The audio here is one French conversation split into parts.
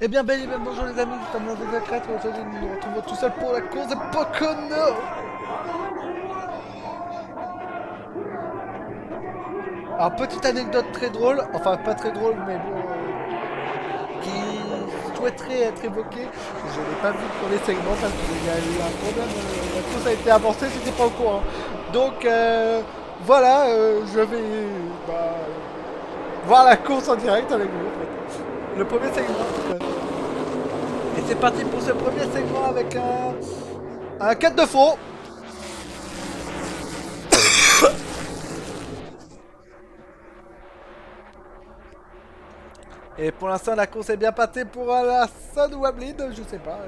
Eh bien, bel et bien, bonjour les amis, c'est Tom des Acrètes, aujourd'hui nous nous retrouvons tout seul pour la course de Pocono. Alors, petite anecdote très drôle, enfin pas très drôle, mais bon, qui souhaiterait être évoquée. Je l'ai pas vu pour les segments parce qu'il y a eu un problème, la course a été avancée, j'étais pas au courant. Donc, voilà, je vais bah, voir la course en direct avec vous, en fait. Le premier segment, en tout cas. Et c'est parti pour ce premier segment avec un 4 de faux. Et pour l'instant, la course est bien passée pour la Sun Wablid, je sais pas.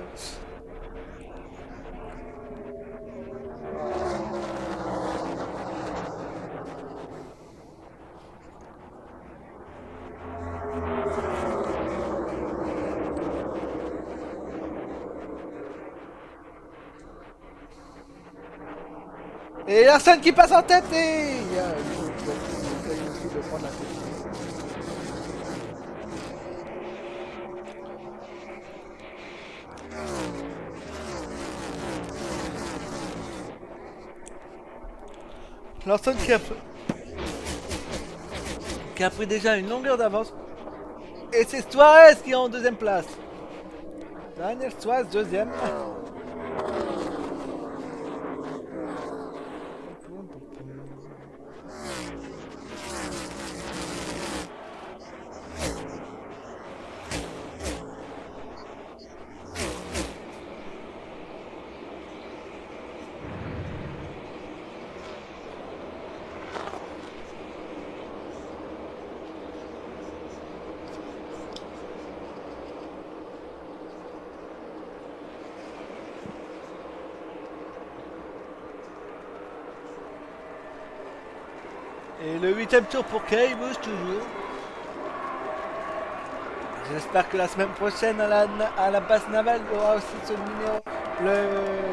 Et la Sun qui passe en tête et... de prendre la tête. La Sun qui a pris déjà une longueur d'avance. Et c'est Suarez qui est en deuxième place. Daniel Suarez, deuxième. Et le huitième tour pour Kay bouge toujours. J'espère que la semaine prochaine à la base navale il y aura aussi ce numéro,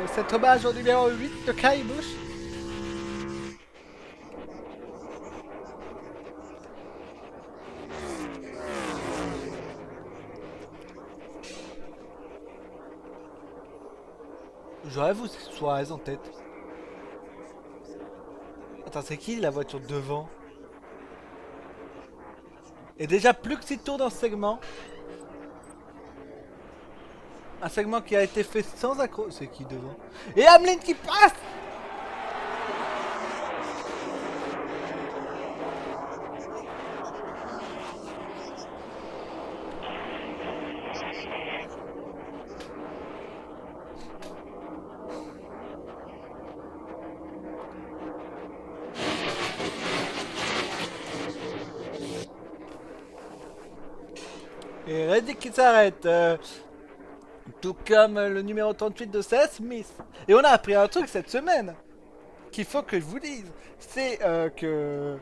cet hommage au numéro 8 de Kay Bush. J'aurais vous Suarez en tête. Attends, c'est qui la voiture devant? Et déjà plus que 6 tours dans ce segment. Un segment qui a été fait sans accro. C'est qui devant? Et Hamlin qui passe. Et Reddick qui s'arrête. Tout comme le numéro 38 de Seth Smith. Et on a appris un truc cette semaine qu'il faut que je vous dise. C'est que...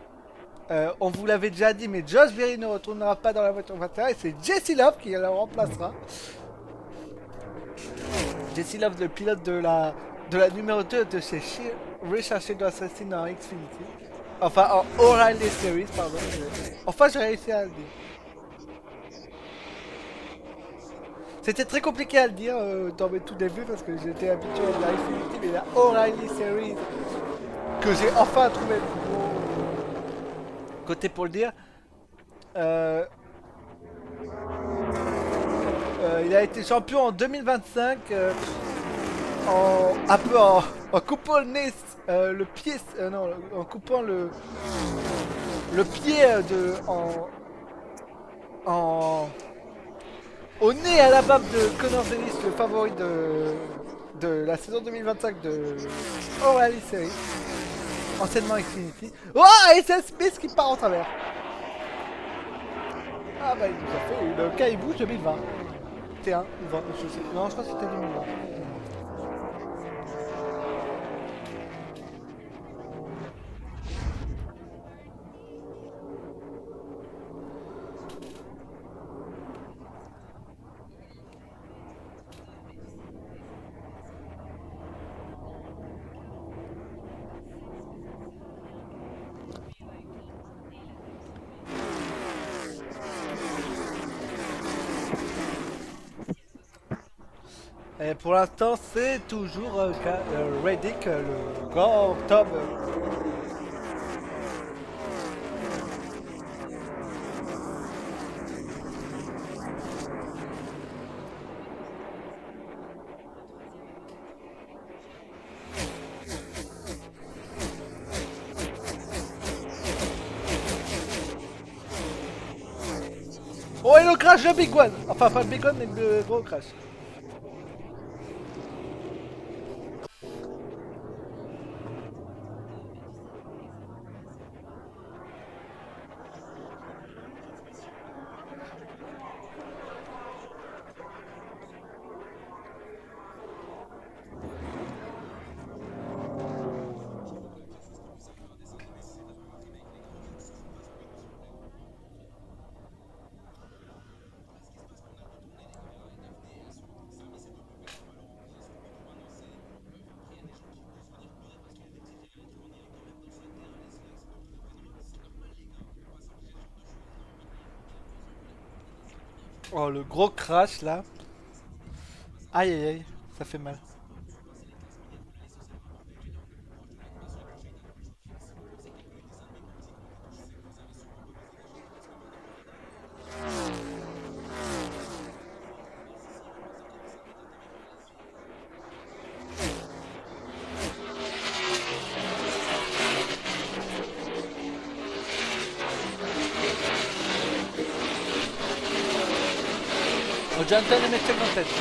on vous l'avait déjà dit, mais Josh Berry ne retournera pas dans la voiture 21 et c'est Jesse Love qui le remplacera. Jesse Love, le pilote de la numéro 2 de chez Richard Shadow Assassin en Xfinity. Enfin, en O'Reilly Series, pardon. Enfin, j'ai réussi à le dire. C'était très compliqué à le dire dans mes tout débuts parce que j'étais habitué à la Xfinity, mais la O'Reilly Series que j'ai enfin trouvé le bon côté pour le dire. Euh, il a été champion en 2025 un peu en coupant le nez, le pied, non, en coupant le pied en, au nez à la bave de Connor Ellis, le favori de la saison 2025 de O'Reilly Series, anciennement Xfinity. Oh, et c'est Smith qui part en travers. Ah bah il nous a fait le Caibou 2020. C'était un ou 20, je sais. Non, je crois que c'était 2020. Et pour l'instant, c'est toujours Reddick, le grand Tom. Oh, et le crash, le big one. Enfin, pas le big one, mais le gros crash. Oh, le gros crash là. Aïe aïe aïe, ça fait mal. Ho già Antonio mette contento.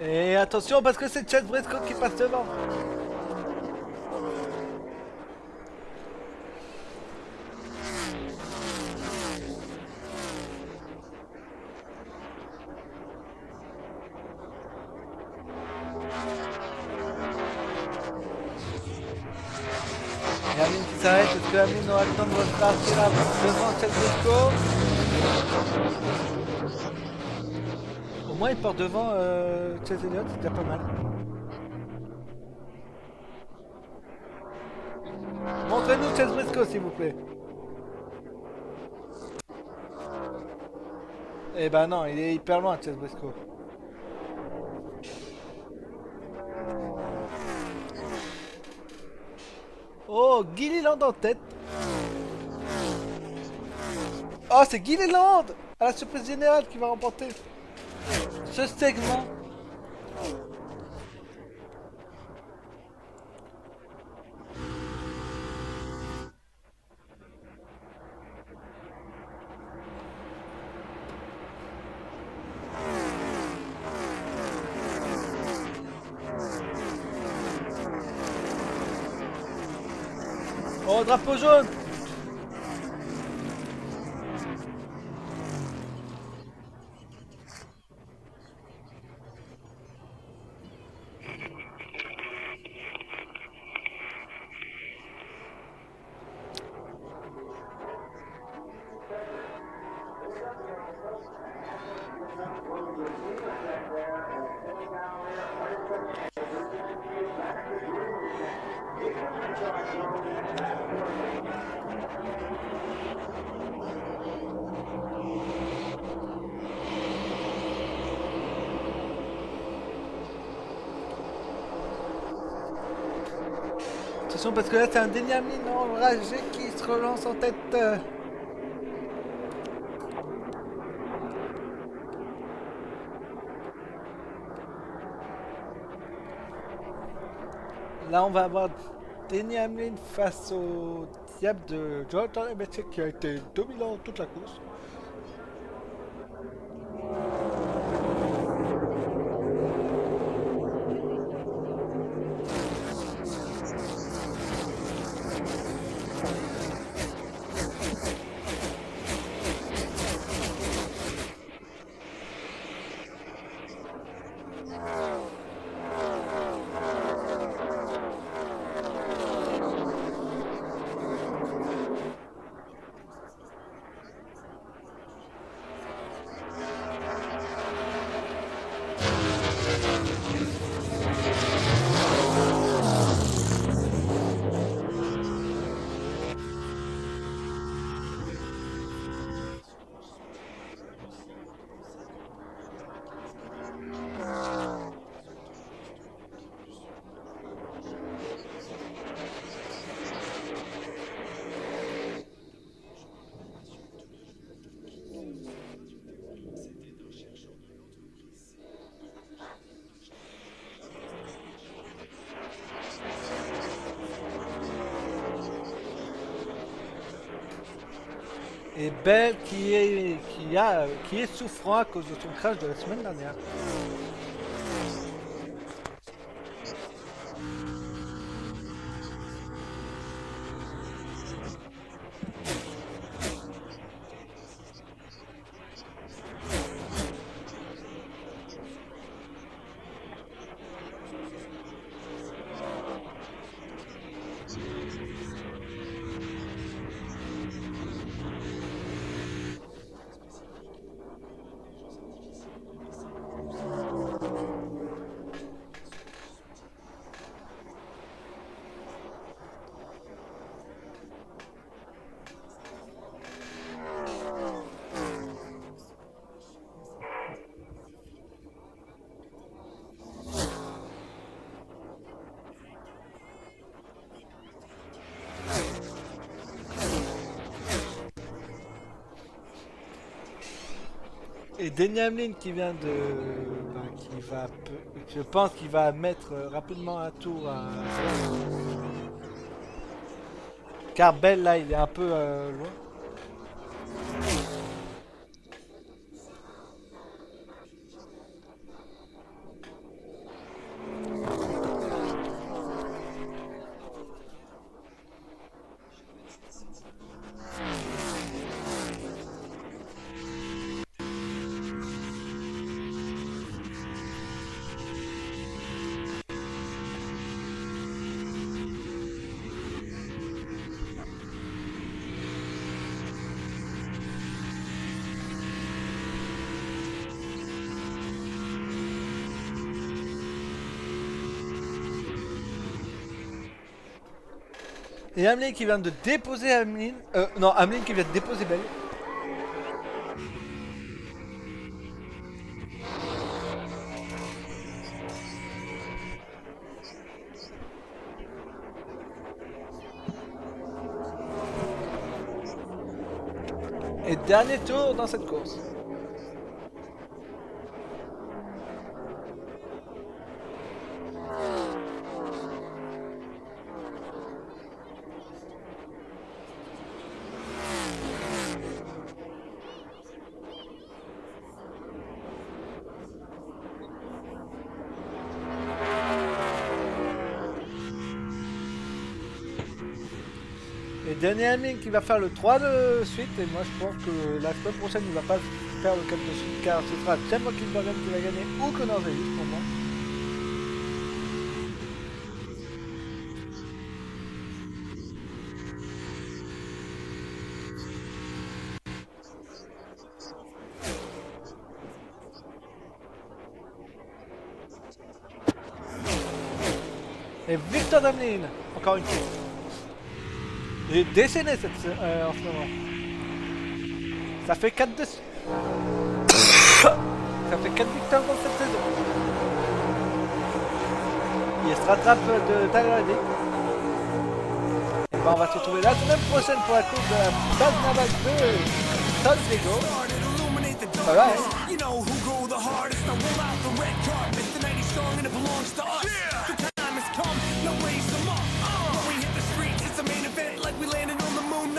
Et attention parce que c'est Chad Briscoe qui passe devant. Et Amine qui s'arrête, est-ce que Amine aura le temps de repartir là devant Chad Briscoe? Au moins il part devant Chase Elliott, c'est déjà pas mal. Montrez-nous Chase Briscoe s'il vous plaît. Eh ben non, il est hyper loin Chase Briscoe. Oh, Gilliland en tête. Oh, c'est Gilliland à la surprise générale qui va remporter ce segment. Oh, drapeau jaune. Attention parce que là c'est un Deniamin enragé qui se relance en tête. Là, on va avoir Denny Hamlin face au diable de Jonathan Lebesque qui a été dominant toute la course. Et Bell qui est souffrant à cause de son crash de la semaine dernière. Et Denny Hamlin qui vient de. Je pense qu'il va mettre rapidement un tour à. Car Bell là il est un peu loin. Et Hamlin qui vient de déposer Hamlin. Non, Hamlin qui vient de déposer Bell. Et dernier tour dans cette course. Et Denny Hamlin qui va faire le 3 de suite. Et moi je pense que la semaine prochaine il va pas faire le 4 de suite. Car ce sera Chad Rockenbergen qui va gagner ou Connor Davis pour moi. Et Victor Hamlin, encore une fois. Il est déchaîné en ce moment. Ça fait 4 de... Ça fait 4 victoires dans cette saison. Il se rattrape de Tyler. Et ben on va se retrouver la semaine prochaine pour la course de la base navale de San Diego. Bye bye. You know who go the hardest. I roll out the red carpet. The night is strong and it belongs to us. The time has come. No ways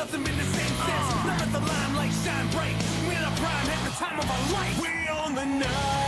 hasn't been the same since. Now let the limelight shine bright. We're in our prime, at the time of our life. We own the night.